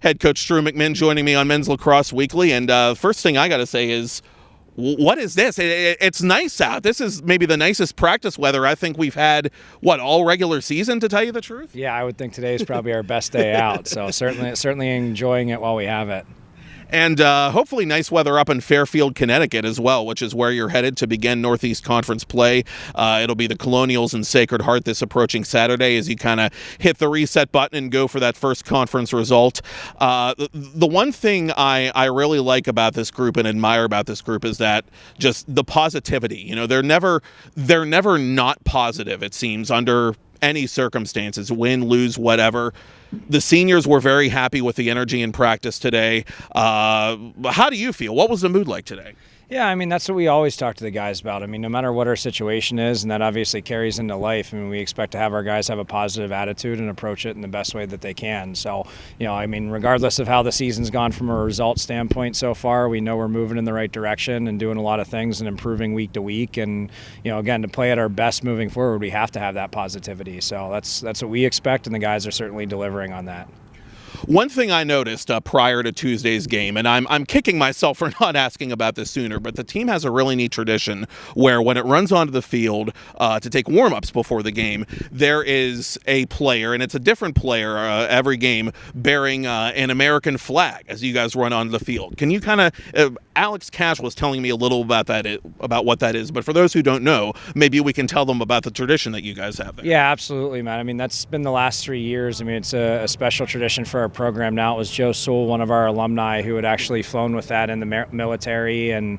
Head Coach Drew McMinn joining me on Men's Lacrosse Weekly. And first thing I got to say is, what is this? It's nice out. This is maybe the nicest practice weather I think we've had, all regular season, to tell you the truth? Yeah, I would think today is probably our best day out. So certainly enjoying it while we have it. And hopefully nice weather up in Fairfield, Connecticut as well, which is where you're headed to begin Northeast Conference play. It'll be the Colonials and Sacred Heart this approaching Saturday as you kind of hit the reset button and go for that first conference result. The one thing I really like about this group and admire about this group is that just the positivity. You know, they're never not positive, it seems, under any circumstances, win, lose, whatever. The seniors were very happy with the energy in practice today. How do you feel? What was the mood like today? Yeah, I mean, that's what we always talk to the guys about. I mean, no matter what our situation is, and that obviously carries into life, I mean, we expect to have our guys have a positive attitude and approach it in the best way that they can. So, you know, I mean, regardless of how the season's gone from a result standpoint so far, we know we're moving in the right direction and doing a lot of things and improving week to week. And, you know, again, to play at our best moving forward, we have to have that positivity. So that's what we expect, and the guys are certainly delivering on that. One thing I noticed prior to Tuesday's game, and I'm kicking myself for not asking about this sooner, but the team has a really neat tradition where when it runs onto the field to take warm-ups before the game, there is a player, and it's a different player every game, bearing an American flag as you guys run onto the field. Can you kind of Alex Cash was telling me a little about what that is, but for those who don't know, maybe we can tell them about the tradition that you guys have there. Yeah, absolutely, man. I mean, that's been the last 3 years. I mean, it's a special tradition for our program now. It was Joe Sewell, one of our alumni, who had actually flown with that in the military and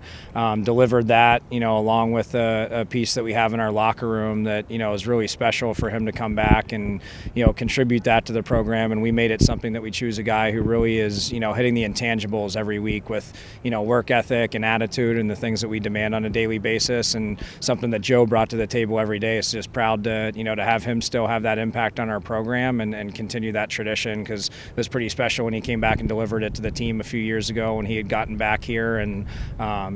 delivered that, you know, along with a piece that we have in our locker room that, you know, is really special for him to come back and, you know, contribute that to the program. And we made it something that we choose a guy who really is, you know, hitting the intangibles every week with, you know, work ethic and attitude and the things that we demand on a daily basis, and something that Joe brought to the table every day. It's just proud to, you know, to have him still have that impact on our program and continue that tradition, because it was pretty special when he came back and delivered it to the team a few years ago when he had gotten back here. And,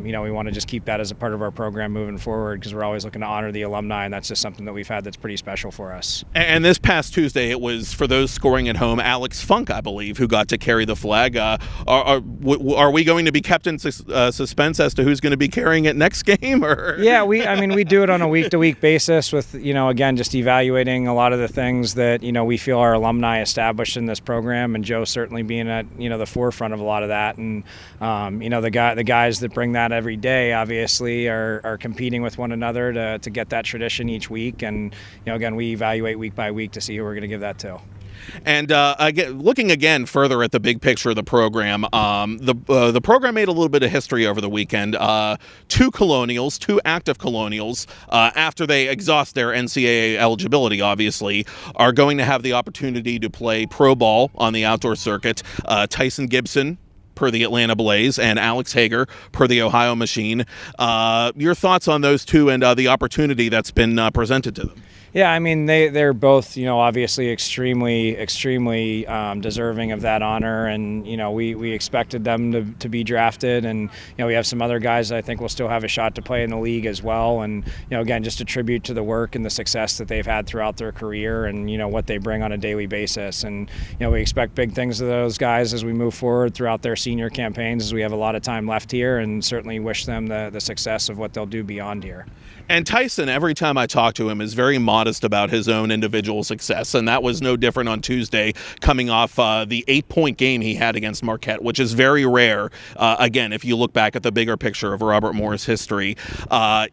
you know, we want to just keep that as a part of our program moving forward, because we're always looking to honor the alumni, and that's just something that we've had that's pretty special for us. And this past Tuesday, it was, for those scoring at home, Alex Funk, I believe, who got to carry the flag. Are we going to be kept in suspense as to who's going to be carrying it next game? Or? Yeah, we do it on a week-to-week basis with, you know, again, just evaluating a lot of the things that, you know, we feel our alumni established in this program, and Joe certainly being at, you know, the forefront of a lot of that. And, you know, the guys that bring that every day obviously are competing with one another to get that tradition each week. And, you know, again, we evaluate week by week to see who we're going to give that to. And again, looking again further at the big picture of the program, the program made a little bit of history over the weekend. Two active Colonials, after they exhaust their NCAA eligibility, obviously, are going to have the opportunity to play pro ball on the outdoor circuit. Tyson Gibson, per the Atlanta Blaze, and Alex Hager, per the Ohio Machine. Your thoughts on those two and the opportunity that's been presented to them? Yeah, I mean, they're both, you know, obviously extremely deserving of that honor, and, you know, we expected them to be drafted, and, you know, we have some other guys that I think will still have a shot to play in the league as well. And, you know, again, just a tribute to the work and the success that they've had throughout their career, and, you know, what they bring on a daily basis. And, you know, we expect big things of those guys as we move forward throughout their senior campaigns, as we have a lot of time left here, and certainly wish them the success of what they'll do beyond here. And Tyson, every time I talk to him, is very modest about his own individual success, and that was no different on Tuesday, coming off the 8-point game he had against Marquette, which is very rare. Again, if you look back at the bigger picture of Robert Morris history,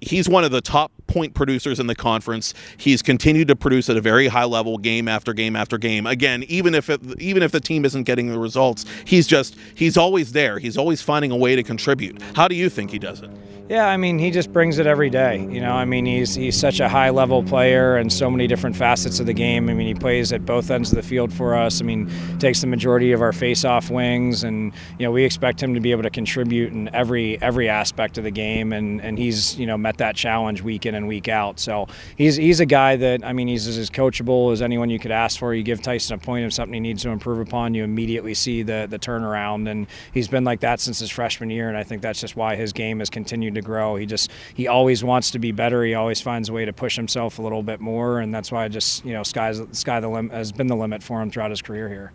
he's one of the top point producers in the conference. He's continued to produce at a very high level, game after game after game. Again, even if the team isn't getting the results, he's always there. He's always finding a way to contribute. How do you think he does it? Yeah, I mean, he just brings it every day. You know, I mean, he's such a high-level player and so many different facets of the game. I mean, he plays at both ends of the field for us. I mean, takes the majority of our face-off wings, and, you know, we expect him to be able to contribute in every aspect of the game, and he's, you know, met that challenge week in and week out. So he's a guy that, I mean, he's as coachable as anyone you could ask for. You give Tyson a point of something he needs to improve upon, you immediately see the turnaround, and he's been like that since his freshman year, and I think that's just why his game has continued to grow. He always wants to be better. He always finds a way to push himself a little bit more, and that's why just, you know, sky the limit has been the limit for him throughout his career here.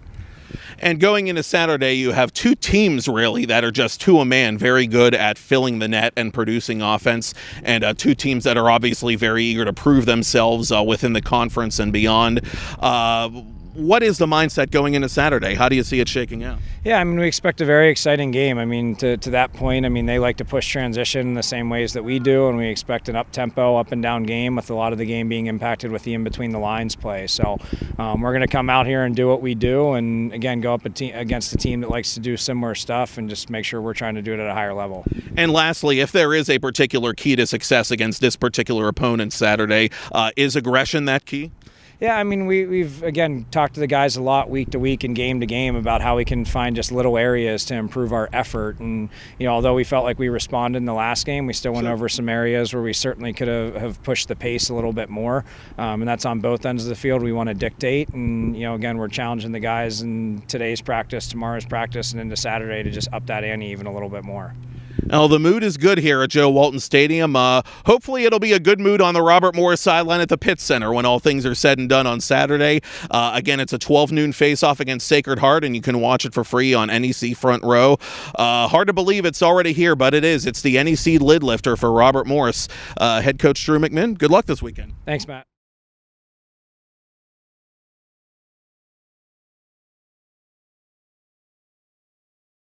And going into Saturday, you have two teams really that are just to a man very good at filling the net and producing offense, and two teams that are obviously very eager to prove themselves within the conference and beyond. What is the mindset going into Saturday? How do you see it shaking out? Yeah, I mean, we expect a very exciting game. I mean, to that point, I mean, they like to push transition in the same ways that we do, and we expect an up-tempo, up-and-down game with a lot of the game being impacted with the in-between-the-lines play. So we're going to come out here and do what we do, and, again, go up against a team that likes to do similar stuff and just make sure we're trying to do it at a higher level. And lastly, if there is a particular key to success against this particular opponent Saturday, is aggression that key? Yeah, I mean, we've, again, talked to the guys a lot week to week and game to game about how we can find just little areas to improve our effort. And, although we felt like we responded in the last game, we still went over some areas where we certainly could have pushed the pace a little bit more. And that's on both ends of the field. We want to dictate. And, again, we're challenging the guys in today's practice, tomorrow's practice, and into Saturday to just up that ante even a little bit more. Well, the mood is good here at Joe Walton Stadium. Hopefully it'll be a good mood on the Robert Morris sideline at the Pitt Center when all things are said and done on Saturday. Again, it's a 12 noon face-off against Sacred Heart, and you can watch it for free on NEC Front Row. Hard to believe it's already here, but it is. It's the NEC lid lifter for Robert Morris. Head coach Drew McMinn, good luck this weekend. Thanks, Matt.